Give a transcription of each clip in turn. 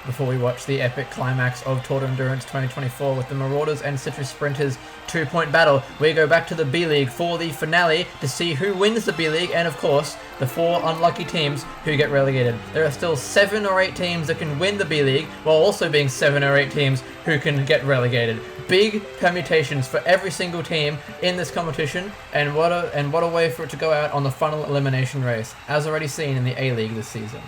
before we watch the epic climax of Tour de Endurance 2024 with the Marauders and Citrus Sprinters 2-point battle. We go back to the B-League for the finale to see who wins the B-League and, of course, the 4 unlucky teams who get relegated. There are still 7 or 8 teams that can win the B-League, while also being 7 or 8 teams who can get relegated. Big permutations for every single team in this competition, and what a way for it to go out on the final elimination race, as already seen in the A-League this season.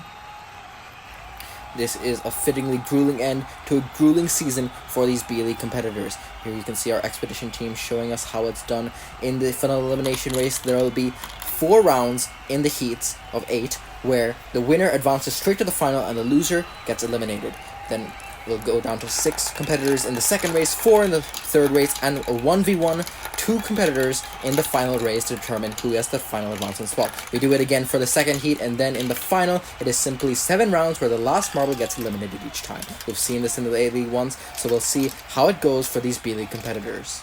This is a fittingly grueling end to a grueling season for these B-League competitors. Here you can see our Expedition team showing us how it's done in the final elimination race. There will be 4 rounds in the heats of 8, where the winner advances straight to the final and the loser gets eliminated. Then we'll go down to 6 competitors in the second race, 4 in the third race, and a 1v1, 2 competitors in the final race to determine who has the final advancement spot. We do it again for the second heat, and then in the final, it is simply 7 rounds where the last marble gets eliminated each time. We've seen this in the A-League once, so we'll see how it goes for these B-League competitors.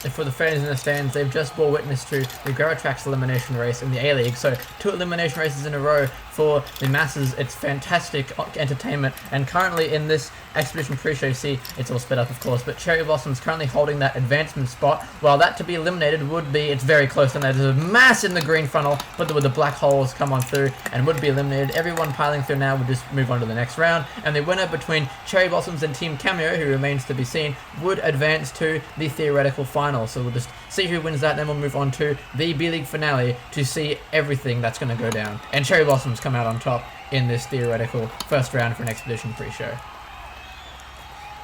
And for the fans in the stands, they've just bore witness to the Gravitrax elimination race in the A-League. So 2 elimination races in a row for the masses. It's fantastic entertainment. And currently in this Expedition pre-show, you see it's all split up, of course, but Cherry Blossom's currently holding that advancement spot. While that to be eliminated would be, it's very close, and there's a mass in the green funnel, but with the black holes come on through and would be eliminated. Everyone piling through now would just move on to the next round. And the winner between Cherry Blossoms and Team Cameo, who remains to be seen, would advance to the theoretical final. So we'll just see who wins that, then we'll move on to the B-League finale to see everything that's going to go down. And Cherry Blossoms come out on top in this theoretical first round for an Expedition pre-show.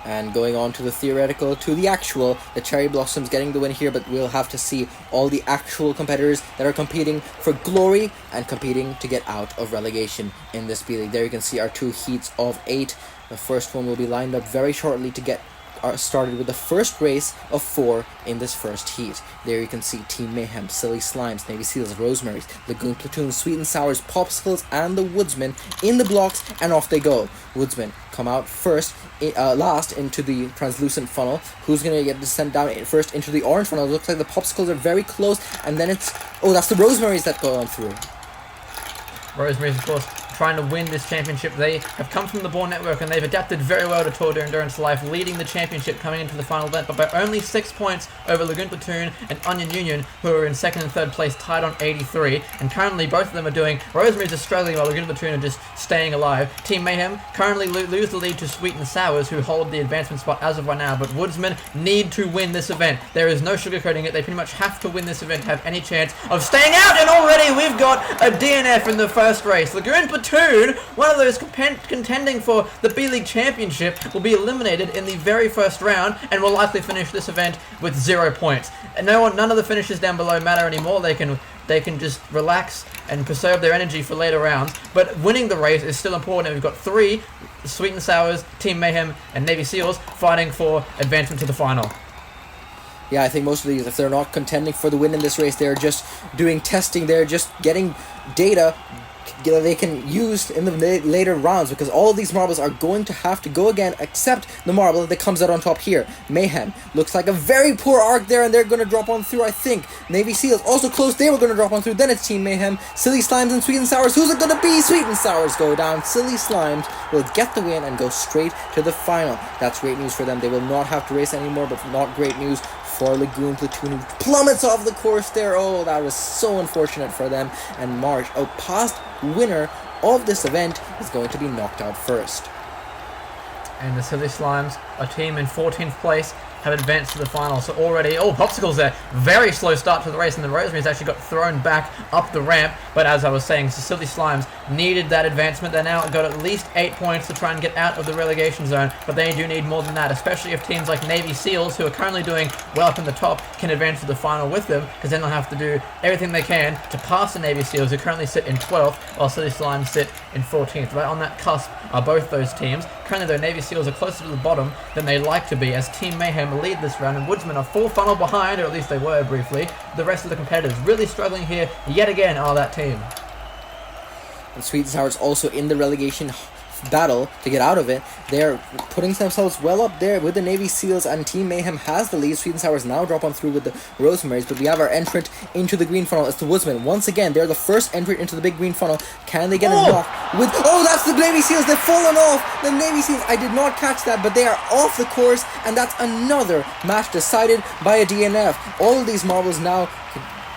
And going on to the theoretical, to the actual, the Cherry Blossoms getting the win here, but we'll have to see all the actual competitors that are competing for glory and competing to get out of relegation in this B-League. There you can see our 2 heats of 8. The first one will be lined up very shortly to get started with the first race of 4 in this first heat. There you can see Team Mayhem, Silly Slimes, Navy Seals, Rosemary's, Lagoon Platoon, Sweet and Sours, Popsicles, and the Woodsman in the blocks, and off they go. Woodsman come out last into the translucent funnel. Who's going to get sent down first into the orange funnel? It looks like the Popsicles are very close, and then that's the Rosemary's that go on through. Rosemary's, of course, trying to win this championship. They have come from the Bourne Network and they've adapted very well to Tour de Endurance Life, leading the championship coming into the final event, but by only 6 points over Lagoon Platoon and Onion Union, who are in 2nd and 3rd place, tied on 83. And currently both of them are doing, Rosemary's struggling while Lagoon Platoon are just staying alive. Team Mayhem currently lose the lead to Sweet and Sours, who hold the advancement spot as of right now, but Woodsman need to win this event. There is no sugarcoating it. They pretty much have to win this event to have any chance of staying out, and already we've got a DNF in the first race. Lagoon Platoon, one of those contending for the B-League Championship, will be eliminated in the very first round and will likely finish this event with 0 points. And none of the finishes down below matter anymore. They can just relax and preserve their energy for later rounds. But winning the race is still important. We've got 3, Sweet and Sours, Team Mayhem, and Navy Seals fighting for advancement to the final. Yeah, I think most of these, if they're not contending for the win in this race, they're just doing testing. They're just getting data they can use in the later rounds, because all of these marbles are going to have to go again, except the marble that comes out on top here. Mayhem looks like a very poor arc there, and they're going to drop on through, I think. Navy Seals also close. They were going to drop on through. Then it's Team Mayhem, Silly Slimes, and Sweet and Sours. Who's it going to be? Sweet and Sours go down. Silly Slimes will get the win and go straight to the final. That's great news for them. They will not have to race anymore, but not great news for Lagoon Platoon, who plummets off the course there. Oh, that was so unfortunate for them. And March, a past winner of this event, is going to be knocked out first. And the Silly Slimes, a team in 14th place, have advanced to the final. So already, Popsicles there, very slow start to the race, and the Rosemary's actually got thrown back up the ramp. But as I was saying, Silly Slimes needed that advancement. They now got at least 8 points to try and get out of the relegation zone, but they do need more than that, especially if teams like Navy Seals, who are currently doing well up in the top, can advance to the final with them, because then they'll have to do everything they can to pass the Navy Seals, who currently sit in 12th, while Silly Slimes sit in 14th. Right on that cusp are both those teams. Currently, though, Navy Seals are closer to the bottom than they'd like to be, as Team Mayhem lead this round, and Woodsman are full funnel behind, or at least they were briefly. The rest of the competitors really struggling here yet again are that team. And Sweet and Sour's also in the relegation battle to get out of it. They're putting themselves well up there with the Navy SEALs, and Team Mayhem has the lead. Sweet and Sours now drop on through with the Rosemarys, but we have our entrant into the green funnel. It's the Woodsmen. Once again, they're the first entrant into the big green funnel. Can they get a knock with... Oh, that's the Navy SEALs. They've fallen off. The Navy SEAls, I did not catch that, but they are off the course, and that's another match decided by a DNF. All of these marbles now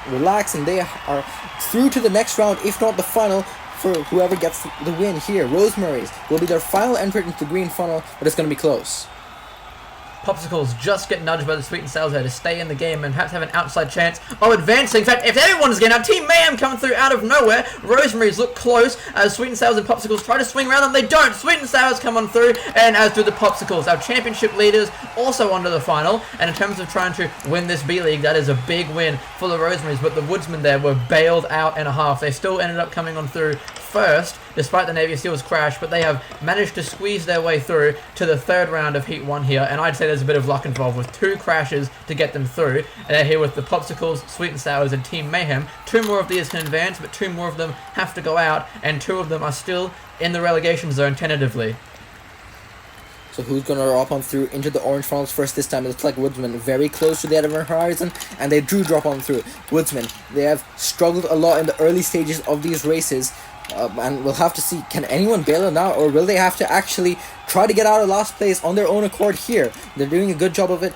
relax, and they are through to the next round, if not the final, for whoever gets the win here. Rosemary's will be their final entrant into the green funnel, but it's going to be close. Popsicles just get nudged by the Sweet and Sours there to stay in the game and perhaps have an outside chance of advancing. In fact, if everyone's getting out, Team Mayhem coming through out of nowhere. Rosemary's look close as Sweet and Sours and Popsicles try to swing around them. They don't. Sweet and Sours come on through, and as do the Popsicles. Our championship leaders also onto the final. And in terms of trying to win this B-League, that is a big win for the Rosemary's. But the Woodsmen there were bailed out in a half. They still ended up coming on through first, despite the Navy SEALs crash, but they have managed to squeeze their way through to the third round of Heat 1 here, and I'd say there's a bit of luck involved with 2 crashes to get them through, and they're here with the Popsicles, Sweet and Sours, and Team Mayhem. 2 more of these can advance, but 2 more of them have to go out, and 2 of them are still in the relegation zone tentatively. So who's going to drop on through into the orange funnels first this time? It looks like Woodsman very close to the other horizon, and they do drop on through. Woodsman, they have struggled a lot in the early stages of these races, and we'll have to see, can anyone bail them out, or will they have to actually try to get out of last place on their own accord here? They're doing a good job of it,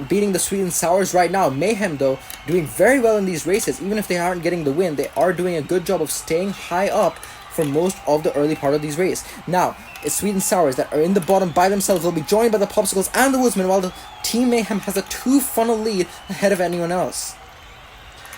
beating the Sweet and Sours right now. Mayhem, though, doing very well in these races. Even if they aren't getting the win, they are doing a good job of staying high up for most of the early part of these races. Now, it's Sweet and Sours that are in the bottom by themselves. They'll be joined by the Popsicles and the Woodsmen, while the Team Mayhem has a 2-funnel lead ahead of anyone else.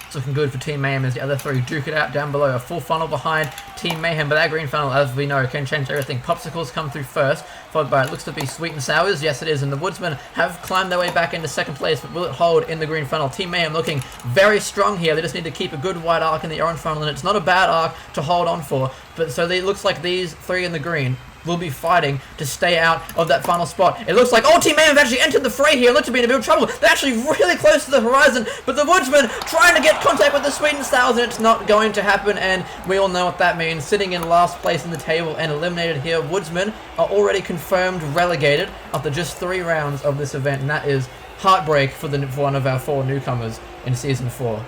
It's looking good for Team Mayhem as the other 3 duke it out down below. A full funnel behind Team Mayhem, but that green funnel, as we know, can change everything. Popsicles come through first, followed by, it looks to be Sweet and Sours. Yes, it is, and the Woodsmen have climbed their way back into second place, but will it hold in the green funnel? Team Mayhem looking very strong here. They just need to keep a good wide arc in the orange funnel, and it's not a bad arc to hold on for. But so it looks like these 3 in the green will be fighting to stay out of that final spot. It looks like Team Mayhem have actually entered the fray here. Looks to be in a bit of trouble. They're actually really close to the horizon, but the Woodsmen trying to get contact with the Sweet and Sours, and it's not going to happen, and we all know what that means. Sitting in last place in the table and eliminated here, Woodsmen are already confirmed relegated after just 3 rounds of this event, and that is heartbreak for one of our 4 newcomers in Season 4.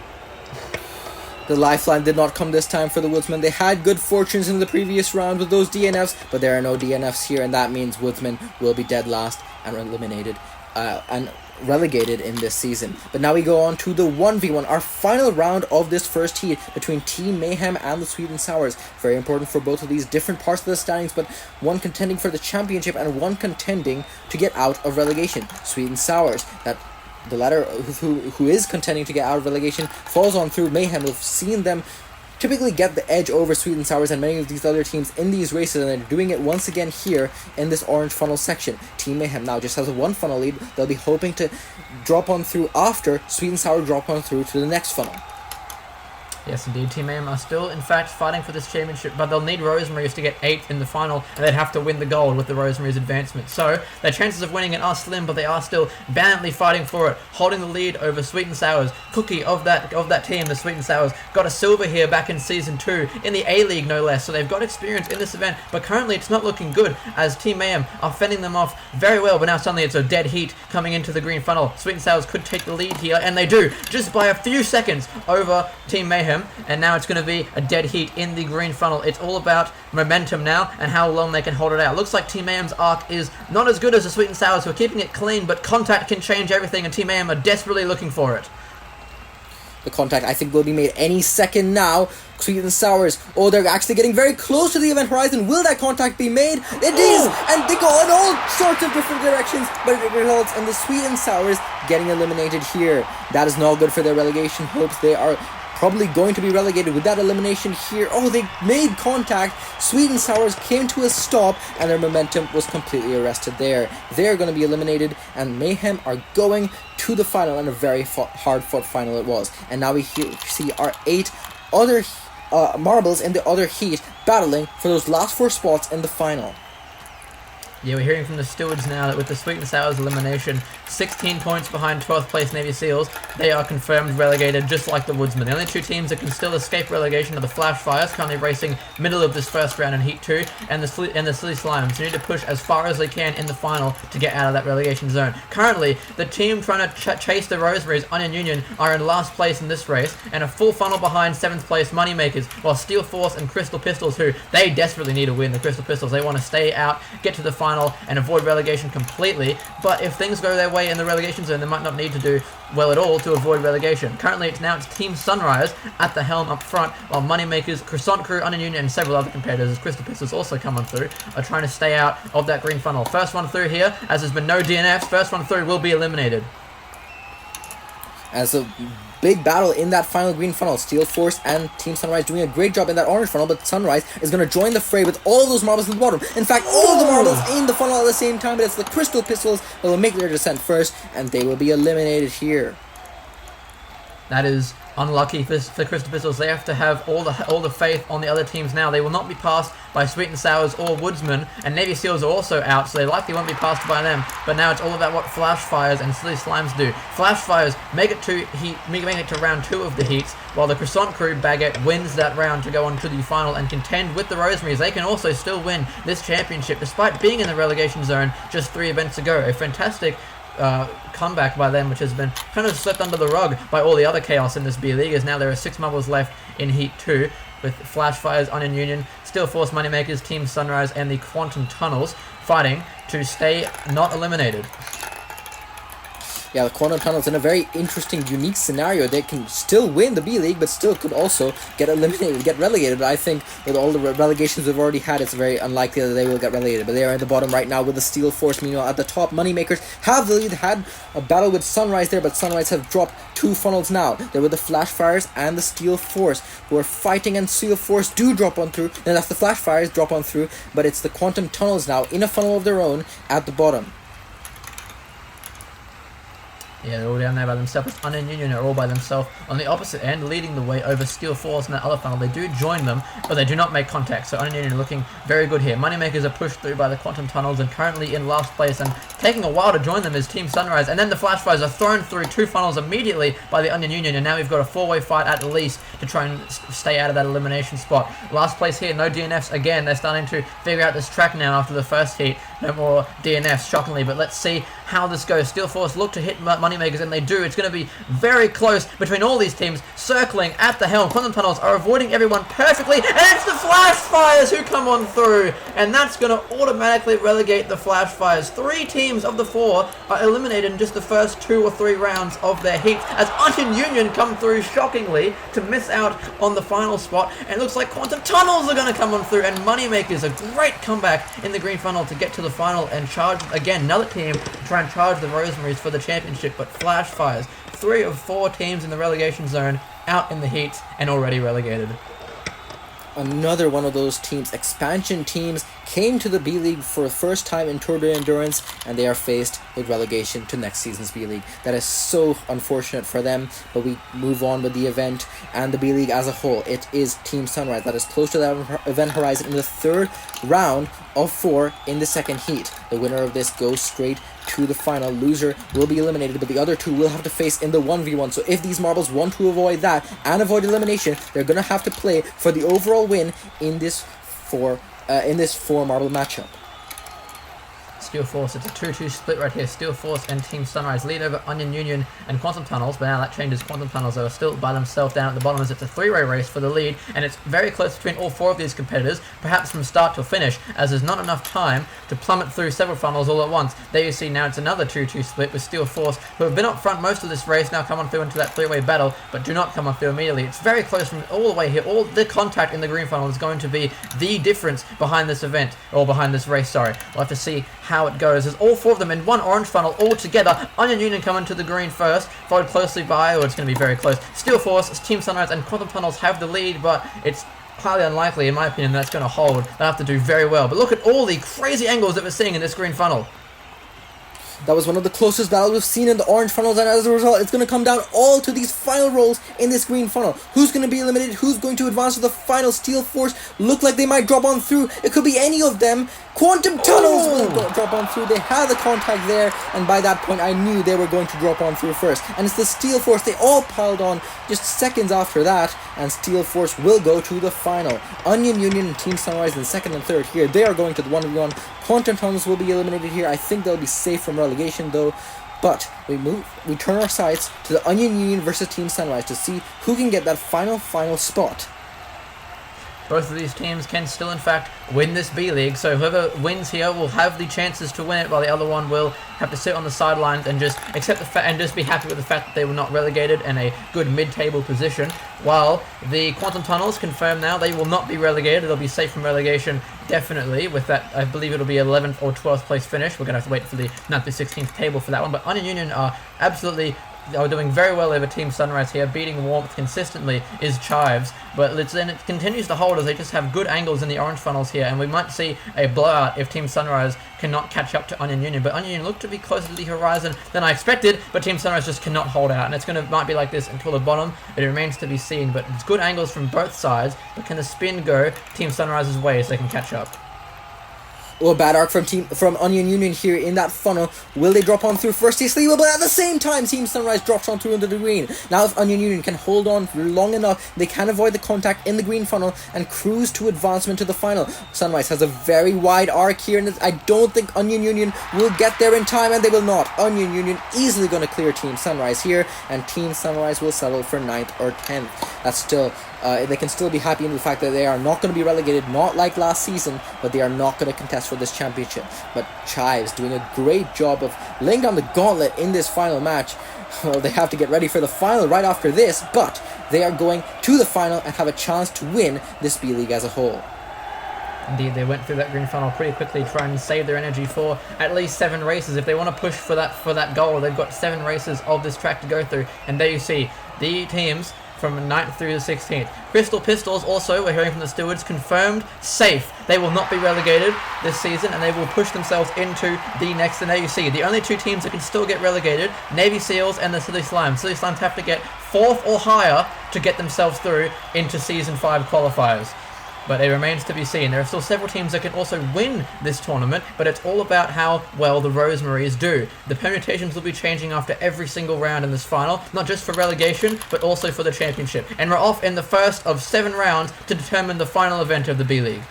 The lifeline did not come this time for the Woodsmen. They had good fortunes in the previous round with those DNFs, but there are no DNFs here, and that means Woodsmen will be dead last and eliminated and relegated in this season. But now we go on to the 1v1, our final round of this first heat between Team Mayhem and the Sweet and Sours. Very important for both of these different parts of the standings, but one contending for the championship and one contending to get out of relegation. Sweet and Sours, that the latter, who is contending to get out of relegation, falls on through. Mayhem. We've seen them typically get the edge over Sweet and Sours and many of these other teams in these races, and they're doing it once again here in this orange funnel section. Team Mayhem now just has a 1 funnel lead. They'll be hoping to drop on through after Sweet and Sour drop on through to the next funnel. Yes, indeed. Team Mayhem are still, in fact, fighting for this championship, but they'll need Rosemary's to get 8th in the final, and they'd have to win the gold with the Rosemary's advancement. So, their chances of winning it are slim, but they are still valiantly fighting for it, holding the lead over Sweet and Sours. Cookie of that team, the Sweet and Sours, got a silver here back in Season 2, in the A-League no less, so they've got experience in this event, but currently it's not looking good, as Team Mayhem are fending them off very well, but now suddenly it's a dead heat coming into the green funnel. Sweet and Sours could take the lead here, and they do, just by a few seconds over Team Mayhem. And now it's going to be a dead heat in the green funnel. It's all about momentum now and how long they can hold it out. Looks like Team Mayhem's arc is not as good as the Sweet and Sours, who are keeping it clean, but contact can change everything, and Team Mayhem are desperately looking for it. The contact, I think, will be made any second now. Sweet and Sours, they're actually getting very close to the event horizon. Will that contact be made? It is! And they go in all sorts of different directions, but it results in the Sweet and Sours getting eliminated here. That is not good for their relegation hopes. They are probably going to be relegated with that elimination here. They made contact. Sweet and Sours came to a stop, and their momentum was completely arrested there. They're going to be eliminated, and Mayhem are going to the final, and a very hard-fought final it was. And now we see our 8 other marbles in the other heat battling for those last 4 spots in the final. Yeah, we're hearing from the stewards now that with the Sweet and Sour's elimination, 16 points behind 12th place Navy Seals, they are confirmed relegated just like the Woodsmen. The only two teams that can still escape relegation are the Flash Fires, currently racing middle of this first round in Heat 2, and the Silly Slimes, who need to push as far as they can in the final to get out of that relegation zone. Currently, the team trying to chase the Rosemaries, Onion Union, are in last place in this race, and a full funnel behind 7th place Moneymakers, while Steel Force and Crystal Pistols, who they desperately need to win, the Crystal Pistols, they want to stay out, get to the final, and avoid relegation completely. But if things go their way in the relegation zone, they might not need to do well at all to avoid relegation. Currently, it's Team Sunrise at the helm up front, while Moneymakers, Croissant Crew, Onion Union, and several other competitors, as Crystal Pistols also come on through, are trying to stay out of that green funnel. First one through here, as there's been no DNFs, first one through will be eliminated. As a big battle in that final green funnel, Steel Force and Team Sunrise doing a great job in that orange funnel, but Sunrise is going to join the fray with all of those marbles in the bottom. In fact, all of the marbles in the funnel at the same time, but it's the Crystal Pistols that will make their descent first, and they will be eliminated here. That is unlucky for Crystal Pistols. They have to have all the faith on the other teams now. They will not be passed by Sweet and Sours or Woodsman, and Navy Seals are also out, so they likely won't be passed by them. But now it's all about what Flash Fires and Silly Slimes do. Flash Fires make it to round 2 of the heats, while the Croissant Crew Baguette wins that round to go on to the final and contend with the Rosemaries. They can also still win this championship despite being in the relegation zone just 3 events ago. A fantastic comeback by them, which has been kind of swept under the rug by all the other chaos in this B League, as now there are 6 marbles left in Heat 2, with Flash Fires, Onion Union, Steel Force, Moneymakers, Team Sunrise, and the Quantum Tunnels fighting to stay not eliminated. Yeah, the Quantum Tunnels in a very interesting, unique scenario. They can still win the B League, but still could also get eliminated, get relegated. But I think with all the relegations we've already had, it's very unlikely that they will get relegated. But they are at the bottom right now with the Steel Force. Meanwhile, at the top, Moneymakers have the lead. Had a battle with Sunrise there, but Sunrise have dropped 2 funnels now. They're with the Flash Fires and the Steel Force, who are fighting, and Steel Force do drop on through. Then that's the Flash Fires drop on through, but it's the Quantum Tunnels now in a funnel of their own at the bottom. Yeah, they're all down there by themselves. Onion Union are all by themselves on the opposite end, leading the way over Steel Force and that other funnel. They do join them, but they do not make contact, so Onion Union are looking very good here. Moneymakers are pushed through by the Quantum Tunnels and currently in last place, and taking a while to join them is Team Sunrise, and then the Flash Fires are thrown through 2 funnels immediately by the Onion Union, and now we've got a 4-way fight at least to try and stay out of that elimination spot. Last place here, no DNFs again. They're starting to figure out this track now after the first heat. No more DNFs, shockingly, but let's see how this goes. Steel Force look to hit Moneymakers, and they do. It's going to be very close between all these teams, circling at the helm. Quantum Tunnels are avoiding everyone perfectly, and it's the Flash Fires who come on through, and that's going to automatically relegate the Flash Fires. 3 teams of the 4 are eliminated in just the first 2 or 3 rounds of their heat, as Onion Union come through shockingly to miss out on the final spot, and it looks like Quantum Tunnels are going to come on through, and Moneymakers, a great comeback in the green funnel to get to the final and charge, again, another team to try and charge the Rosemaries for the championship, but Flash Fires, 3 of 4 teams in the relegation zone, out in the heat and already relegated. Another one of those teams, expansion teams, came to the B League for the first time in Tour de Endurance, and they are faced with relegation to next season's B League. That is so unfortunate for them, but we move on with the event and the B League as a whole. It is Team Sunrise that is close to that event horizon in the 3rd round of 4 in the 2nd heat. The winner of this goes straight to the final. Loser will be eliminated, but the other 2 will have to face in the 1v1. So if these marbles want to avoid that and avoid elimination, they're going to have to play for the overall win in this 4 marble matchup. Steel Force, it's a 2-2 split right here. Steel Force and Team Sunrise lead over Onion Union and Quantum Tunnels, but now that changes. Quantum Tunnels are still by themselves down at the bottom, as it's a 3-way race for the lead, and it's very close between all 4 of these competitors, perhaps from start to finish, as there's not enough time to plummet through several funnels all at once. There you see now it's another 2-2 split with Steel Force, who have been up front most of this race, now come on through into that 3-way battle, but do not come on through immediately. It's very close from all the way here. All the contact in the green funnel is going to be the difference behind this event, or behind this race, sorry. We'll have to see how it goes. There's all 4 of them in one orange funnel all together. Onion Union coming to the green first, followed closely by, it's going to be very close, Steel Force, Team Sunrise, and Quantum Tunnels have the lead, but it's highly unlikely, in my opinion, that's going to hold. They'll have to do very well. But look at all the crazy angles that we're seeing in this green funnel. That was one of the closest battles we've seen in the orange funnels, and as a result, it's going to come down all to these final rolls in this green funnel. Who's going to be eliminated? Who's going to advance to the final? Steel Force look like they might drop on through. It could be any of them. Quantum Tunnels will drop on through. They have the contact there, and by that point I knew they were going to drop on through first. And it's the Steel Force. They all piled on just seconds after that, and Steel Force will go to the final. Onion Union and Team Sunrise in second and third here. They are going to the 1v1. Quantum Tunnels will be eliminated here. I think they'll be safe from relegation though. But we turn our sights to the Onion Union versus Team Sunrise to see who can get that final spot. Both of these teams can still, in fact, win this B-League, so whoever wins here will have the chances to win it, while the other one will have to sit on the sidelines and just accept the fact and just be happy with the fact that they were not relegated in a good mid-table position. While the Quantum Tunnels confirm now they will not be relegated; they'll be safe from relegation definitely. With that, I believe it'll be 11th or 12th place finish. We're gonna have to wait for the 9th to 16th table for that one. But Onion Union are absolutely. Are doing very well over Team Sunrise here, beating Warmth consistently is Chives, but then it continues to hold as they just have good angles in the orange funnels here, and we might see a blowout if Team Sunrise cannot catch up to Onion Union. But Onion Union look to be closer to the horizon than I expected, but Team Sunrise just cannot hold out, and it's might be like this until the bottom. It remains to be seen, but it's good angles from both sides, but can the spin go Team Sunrise's way so they can catch up? Oh, bad arc from Onion Union here in that funnel. Will they drop on through first? Yes, they will, but at the same time, Team Sunrise drops on through into the green. Now, if Onion Union can hold on long enough, they can avoid the contact in the green funnel and cruise to advancement to the final. Sunrise has a very wide arc here, and I don't think Onion Union will get there in time, and they will not. Onion Union easily going to clear Team Sunrise here, and Team Sunrise will settle for 9th or 10th. That's still... they can still be happy in the fact that they are not going to be relegated, not like last season, but they are not going to contest for this championship. But Chives doing a great job of laying down the gauntlet in this final match. Well, they have to get ready for the final right after this, but they are going to the final and have a chance to win this B-League as a whole. Indeed, they went through that green funnel pretty quickly, trying to save their energy for at least 7 races. If they want to push for that goal, they've got 7 races of this track to go through. And there you see the teams from 9th through the 16th. Crystal Pistols also, we're hearing from the stewards, confirmed safe. They will not be relegated this season, and they will push themselves into the next. And there you see, the only 2 teams that can still get relegated, Navy Seals and the Silly Slimes. Silly Slimes have to get 4th or higher to get themselves through into Season 5 qualifiers. But it remains to be seen. There are still several teams that can also win this tournament, but it's all about how well the Rosemaries do. The permutations will be changing after every single round in this final, not just for relegation, but also for the championship. And we're off in the first of 7 rounds to determine the final event of the B-League.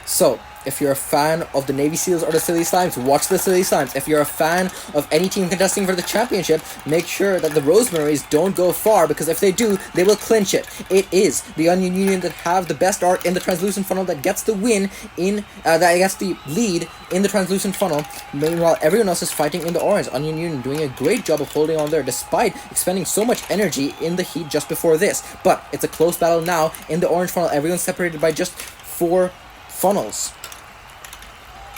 So, if you're a fan of the Navy Seals or the Silly Slimes, watch the Silly Slimes. If you're a fan of any team contesting for the championship, make sure that the Rosemaries don't go far, because if they do, they will clinch it. It is the Onion Union that have the best arc in the translucent funnel that gets the win in, that gets the lead in the translucent funnel. Meanwhile, everyone else is fighting in the orange. Onion Union doing a great job of holding on there, despite expending so much energy in the heat just before this. But it's a close battle now in the orange funnel. Everyone's separated by just 4 funnels.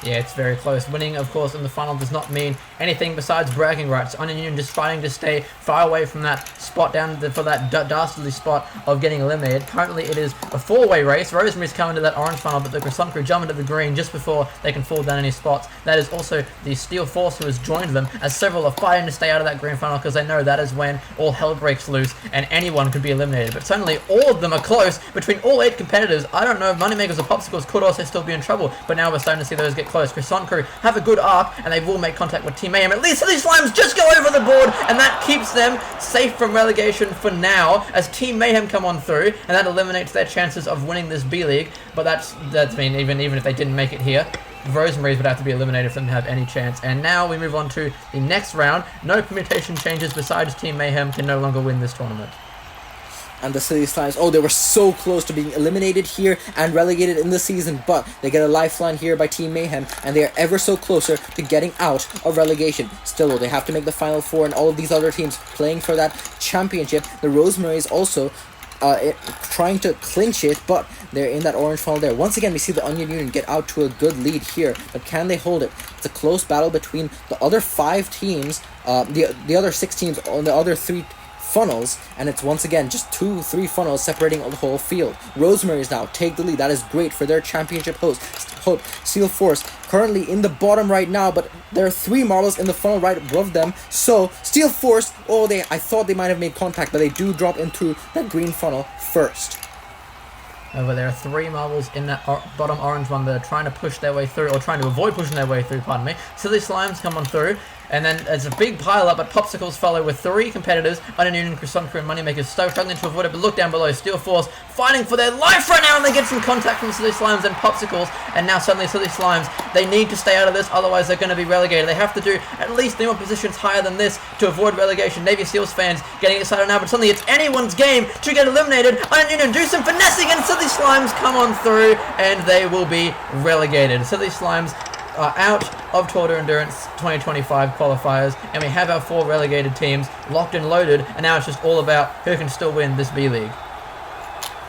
Yeah, it's very close. Winning, of course, in the final does not mean anything besides bragging rights. Onion Union just fighting to stay far away from that spot down for that dastardly spot of getting eliminated. Currently, it is a 4-way race. Rosemary's coming to that orange funnel, but the Croissant Crew jump into the green just before they can fall down any spots. That is also the Steel Force who has joined them, as several are fighting to stay out of that green funnel because they know that is when all hell breaks loose and anyone could be eliminated. But suddenly, all of them are close. Between all 8 competitors, I don't know if Moneymakers or Popsicles could also still be in trouble, but now we're starting to see those get close. Croissant Crew have a good arc, and they will make contact with Team Mayhem. At least these Slimes just go over the board, and that keeps them safe from relegation for now, as Team Mayhem come on through, and that eliminates their chances of winning this B-League. But that's mean even if they didn't make it here, the Rosemaries would have to be eliminated for them to have any chance. And now we move on to the next round. No permutation changes besides Team Mayhem can no longer win this tournament. And the Silly Slimes, oh, they were so close to being eliminated here and relegated in the season, but they get a lifeline here by Team Mayhem, and they are ever so closer to getting out of relegation. Still, though, they have to make the Final Four, and all of these other teams playing for that championship. The Rosemaries also trying to clinch it, but they're in that orange funnel there. Once again, we see the Onion Union get out to a good lead here, but can they hold it? It's a close battle between the other 5 teams, the other 6 teams on the other 3 funnels, and it's once again just 2-3 funnels separating the whole field. Rosemary's now take the lead. That is great for their championship hope. Steel Force currently in the bottom right now, but there are 3 marbles in the funnel right above them. So Steel Force, I thought they might have made contact, but they do drop into that green funnel first. over there. 3 marbles in that bottom orange one that are trying to push their way through, or trying to avoid pushing their way through, pardon me. Silly Slimes come on through, and then there's a big pile up, but Popsicles follow with 3 competitors, Onion Union, Croissant Crew, and Moneymakers, struggling to avoid it, but look down below, Steel Force fighting for their life right now, and they get some contact from Silly Slimes and Popsicles, and now suddenly Silly Slimes, they need to stay out of this, otherwise they're going to be relegated. They have to do at least 3 more positions higher than this to avoid relegation. Navy Seals fans getting excited now, but suddenly it's anyone's game to get eliminated. Onion Union do some finessing, and Silly Slimes come on through, and they will be relegated. Silly Slimes are out of Tour de Endurance 2025 qualifiers, and we have our 4 relegated teams locked and loaded, and now it's just all about who can still win this B-League.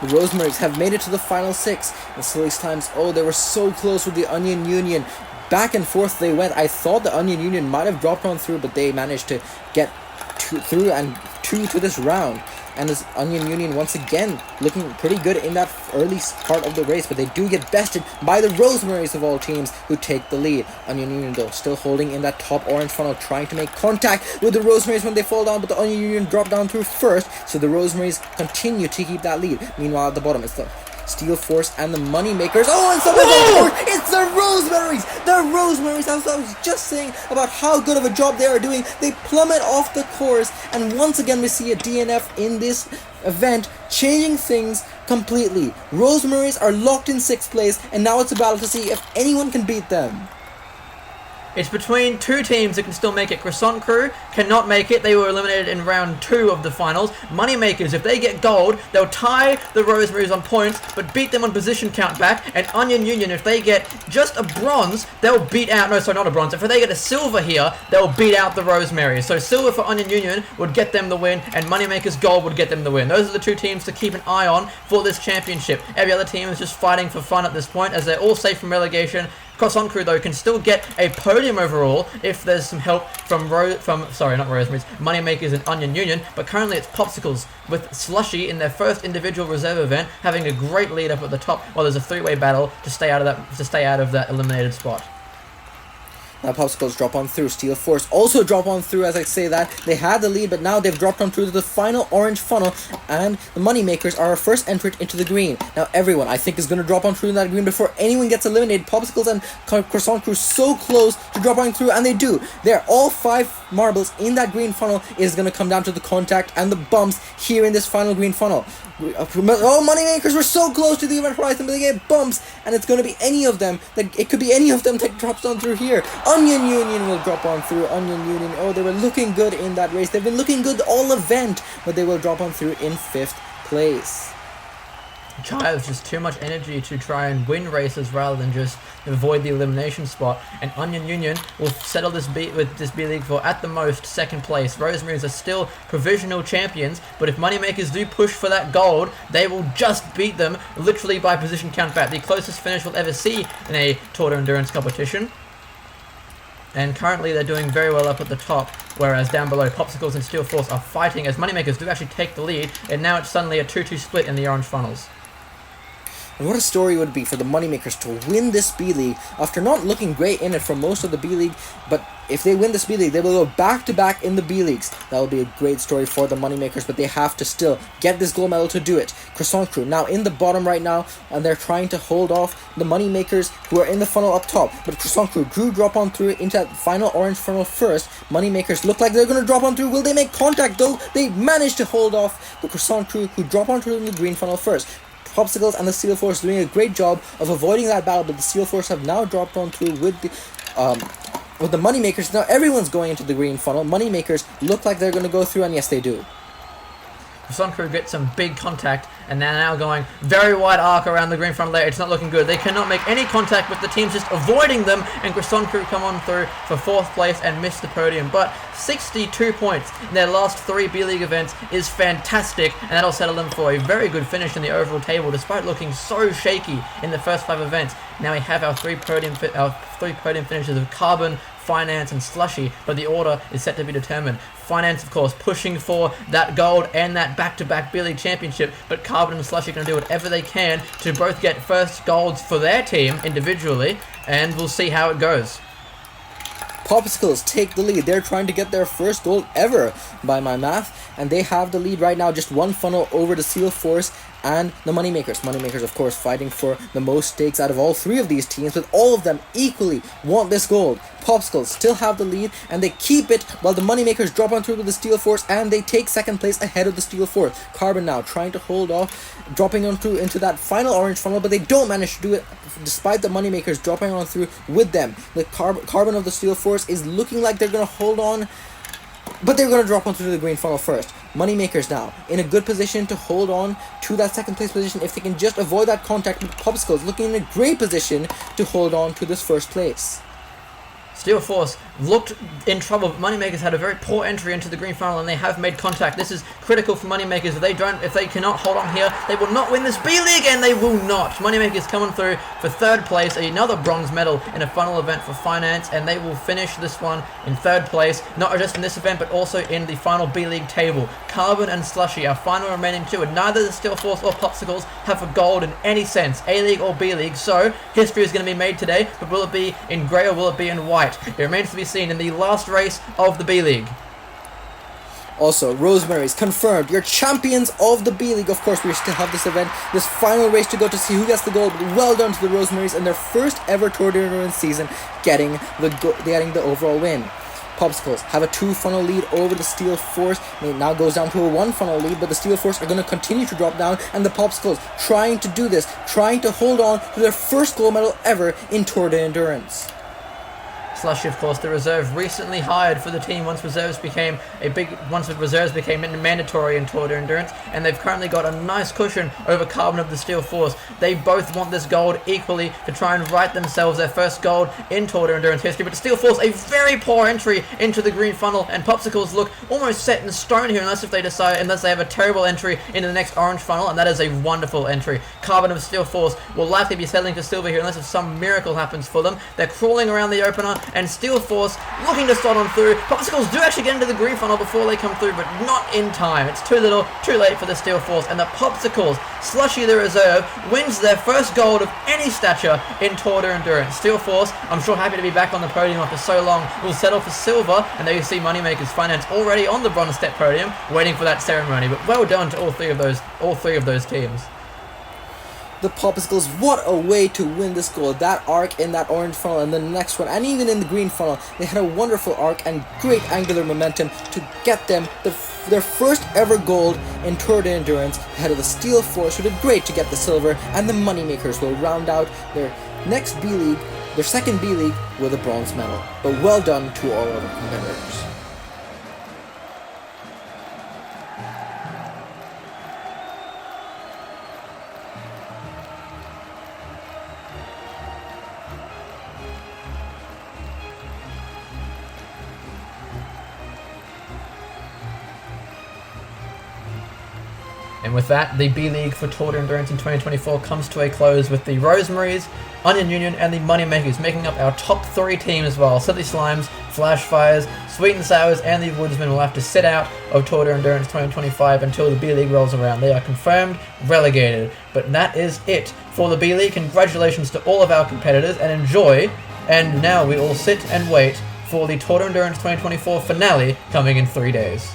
The Rosemaries have made it to the final 6. The Silly Slimes, oh, they were so close with the Onion Union. Back and forth they went. I thought the Onion Union might have dropped on through, but they managed to get through and 2 to this round. And this Onion Union once again looking pretty good in that early part of the race, but they do get bested by the Rosemaries of all teams, who take the lead. Onion Union though still holding in that top orange funnel, trying to make contact with the Rosemaries when they fall down, but the Onion Union drop down through first, so the Rosemaries continue to keep that lead. Meanwhile at the bottom it's the Steel Force and the Moneymakers. Oh, and someone's on board! It's the Rosemaries! The Rosemaries! As I was just saying about how good of a job they are doing, they plummet off the course, and once again we see a DNF in this event, changing things completely. Rosemaries are locked in 6th place, and now it's a battle to see if anyone can beat them. It's between 2 teams that can still make it. Croissant Crew cannot make it. They were eliminated in round 2 of the finals. Moneymakers, if they get gold, they'll tie the Rosemaries on points, but beat them on position count back. And Onion Union, if they get just a bronze, they'll beat out... No, sorry, not a bronze. If they get a silver here, they'll beat out the Rosemaries. So silver for Onion Union would get them the win, and Moneymakers gold would get them the win. Those are the 2 teams to keep an eye on for this championship. Every other team is just fighting for fun at this point, as they're all safe from relegation. Croissant Crew, though, can still get a podium overall if there's some help from Rosemaries, Moneymakers and Onion Union, but currently it's Popsicles with Slushy in their first individual reserve event, having a great lead up at the top, while there's a 3-way battle to stay out of that eliminated spot. Now Popsicles drop on through. Steel Force also drop on through as I say that. They had the lead, but now they've dropped on through to the final orange funnel, and the Moneymakers are our first entrant into the green. Now everyone, I think, is going to drop on through in that green before anyone gets eliminated. Popsicles and Croissant Crew so close to dropping through, and they do. They're all 5 marbles in that green funnel. It is going to come down to the contact and the bumps here in this final green funnel. Oh, Moneymakers were so close to the event horizon, but they get bumps, and it's going to be any of them. It could be any of them that drops on through here. Onion Union will drop on through. Onion Union, oh, they were looking good in that race. They've been looking good all event, but they will drop on through in 5th place. Chives just too much energy to try and win races rather than just avoid the elimination spot, and Onion Union will settle this B-League for at the most 2nd place. Rosemaries are still provisional champions, but if Moneymakers do push for that gold, they will just beat them literally by position count back, the closest finish we'll ever see in a Tour de Endurance competition. And currently they're doing very well up at the top, whereas down below Popsicles and Steel Force are fighting as Moneymakers do actually take the lead, and now it's suddenly a 2-2 split in the orange funnels. And what a story it would be for the Moneymakers to win this B-League after not looking great in it for most of the B-League, but if they win this B-League, they will go back-to-back in the B-Leagues. That will be a great story for the Moneymakers, but they have to still get this gold medal to do it. Croissant Crew now in the bottom right now, and they're trying to hold off the Moneymakers who are in the funnel up top, but Croissant Crew do drop on through into that final orange funnel first. Moneymakers look like they're going to drop on through. Will they make contact though? They manage to hold off the Croissant Crew who drop on through in the green funnel first. Popsicles and the Steel Force doing a great job of avoiding that battle, but the Steel Force have now dropped on through with the Moneymakers. Now everyone's going into the green funnel. Moneymakers look like they're going to go through, and yes, they do. Croissant Crew get some big contact, and they're now going very wide arc around the green front layer. It's not looking good. They cannot make any contact, but the team's just avoiding them, and Croissant Crew come on through for 4th place and miss the podium. But 62 points in their last 3 B-League events is fantastic, and that'll settle them for a very good finish in the overall table, despite looking so shaky in the first 5 events. Now we have our 3 podium finishes of Carbon, Finance and Slushy, but the order is set to be determined. Finance, of course, pushing for that gold and that back-to-back B-League championship, but Carbon and Slushy are going to do whatever they can to both get first golds for their team individually, and we'll see how it goes. Popsicles take the lead. They're trying to get their first gold ever by my math, and they have the lead right now, just 1 funnel over the Steel Force and the Moneymakers. Moneymakers, of course, fighting for the most stakes out of all three of these teams, with all of them equally want this gold. Popsicles still have the lead, and they keep it while the Moneymakers drop on through with the Steel Force, and they take second place ahead of the Steel Force. Carbon now trying to hold off, dropping on through into that final orange funnel, but they don't manage to do it despite the Moneymakers dropping on through with them. The Carbon of the Steel Force is looking like they're going to hold on, but they're going to drop onto the green funnel first. Moneymakers now in a good position to hold on to that second place position if they can just avoid that contact with Popsicles, looking in a great position to hold on to this first place. Steel Force looked in trouble, but Moneymakers had a very poor entry into the green funnel, and they have made contact. This is critical for Moneymakers. If they cannot hold on here, they will not win this B-League, and they will not. Moneymakers coming through for third place, another bronze medal in a funnel event for Finance, and they will finish this one in third place, not just in this event, but also in the final B-League table. Carbon and Slushy, our final remaining two, and neither the Steel Force or Popsicles have a gold in any sense, A-League or B-League, so history is going to be made today, but will it be in grey or will it be in white? It remains to be seen in the last race of the B-League. Also, Rosemary's confirmed. You're champions of the B-League. Of course, we still have this event, this final race to go to see who gets the gold. But well done to the Rosemary's in their first ever Tour de Endurance season, getting the overall win. Popsicles have a 2-funnel lead over the Steel Force. It now goes down to a 1-funnel lead, but the Steel Force are going to continue to drop down, and the Popsicles trying to do this, trying to hold on to their first gold medal ever in Tour de Endurance. Slushy, of course, the reserve recently hired for the team once reserves became mandatory in Tour de Endurance, and they've currently got a nice cushion over Carbon of the Steel Force. They both want this gold equally to try and write themselves their first gold in Tour de Endurance history, but Steel Force, a very poor entry into the green funnel, and Popsicles look almost set in stone here unless they have a terrible entry into the next orange funnel, and that is a wonderful entry. Carbon of Steel Force will likely be settling for silver here unless some miracle happens for them. They're crawling around the opener, and Steel Force looking to slot on through. Popsicles do actually get into the green funnel before they come through, but not in time. It's too little, too late for the Steel Force, and the Popsicles, Slushy the reserve, wins their first gold of any stature in Tour de Endurance. Steel Force, I'm sure happy to be back on the podium after so long, will settle for silver, and there you see Moneymakers Finance already on the bronze step podium, waiting for that ceremony. But well done to all three of those teams. The Popsicles, what a way to win this gold. That arc in that orange funnel and the next one, and even in the green funnel, they had a wonderful arc and great angular momentum to get them their first ever gold in Tour de Endurance ahead of the Steel Force, who did great to get the silver, and the Moneymakers will round out their next B-League, their second B-League, with a bronze medal. But well done to all of the competitors. And with that, the B-League for Tour de Endurance in 2024 comes to a close with the Rosemary's, Onion Union, and the Moneymakers making up our top 3 teams, while Silly Slimes, Flash Fires, Sweet and Sours, and the Woodsmen will have to sit out of Tour de Endurance 2025 until the B-League rolls around. They are confirmed relegated. But that is it for the B-League. Congratulations to all of our competitors, and enjoy. And now we all sit and wait for the Tour de Endurance 2024 finale coming in 3 days.